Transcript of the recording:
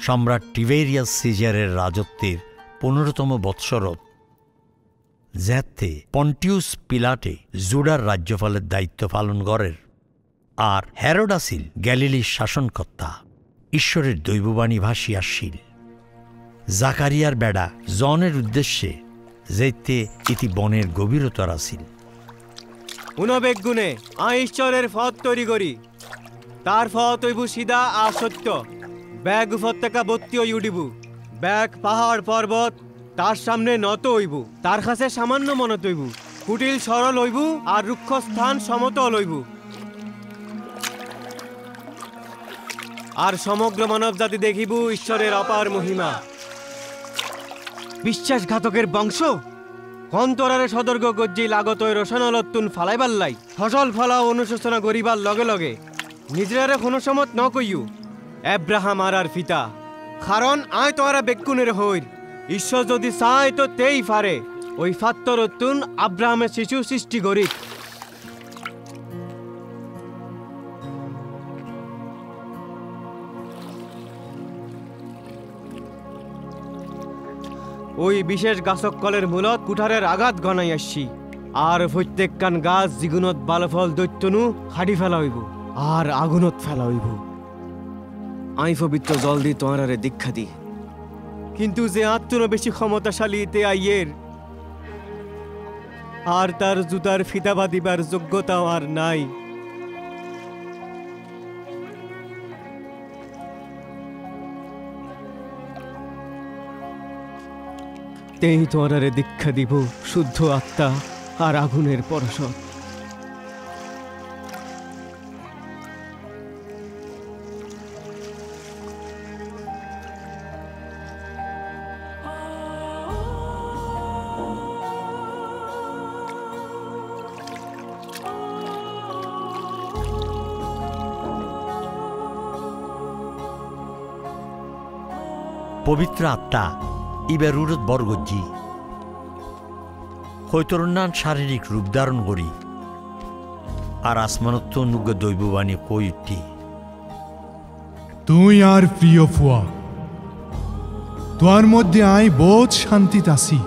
সম্রাট টিবেরিয়াস সিজারের রাজত্বের 15তম বৎসরত যেতে পন্টিউস পিলাটে জুডার রাজ্যপালের দায়িত্ব পালন করেন আর হেরোড আসিল গ্যালিলির শাসনকর্তা। ঈশ্বরের দৈববাণী ভাসি আসিল জাকারিয়ার বেড়া জনের উদ্দেশ্যে যেতে ইতি বনের গভীরতর আসিল। উনবেগ গুণে ঈশ্বরের পথ তৈরি করি, তার পথ হইব সিধা আর সত্য। ব্যাগ উপত্যকা বত্তি হই উঠিব, ব্যাগ পাহাড় পর্বত তার সামনে নত হইব, তার কাছে সামান্য মনত হইব। কুটিল সরল হইব আর রুক্ষ স্থান সমতল হইব। আর সমগ্র মানব জাতি দেখিব ঈশ্বরের অপার মহিমা। বিশ্বাসঘাতকের বংশ অন্তরারে সতর্ক গজ্জি লাগত রোশানলত্তুন ফালাইবার লাই ফসল ফলা অনুশোচনা করিবার লগে লগে নিজেরা কোনো সমত ন কইয়ু এব্রাহাম আর পিতা, কারণ আয় তোরা বেকুনের হইর। ঈশ্বর যদি চায় তো তেই পারে ওই ফাত্তরত্তুন আব্রাহামের শিশু সৃষ্টি করি। ওই বিশেষ গাছকলের মূলত কুঠারের আঘাত গনাই আসছি, আর প্রত্যেকখান গাছ জিগুনত বালফল দৈত্যনু হাঁটি ফেলা হইব আর আগুনত ফেলা হইব। আই পবিত্র জল দি তোমারে দীক্ষা দি, কিন্তু যে আত্মর বেশি ক্ষমতাশালী তে আইয়ের আর তার জুতার ফিতা বাঁধিবার যোগ্যতাও আর নাই। তেই তোমারে দীক্ষা দিব শুদ্ধ আত্মা আর আগুনের পরশত। পবিত্র আত্মা ইবেরুরত বরগজ্জি হৈতরুন্নান শারীরিক রূপ ধারণ করি আর আসমানত্ব অনুজ্ঞ দৈববাণী কই উঠি, তুই আর প্রিয় ফুয়া, তোর মধ্যে আই বোধ শান্তিত আসি।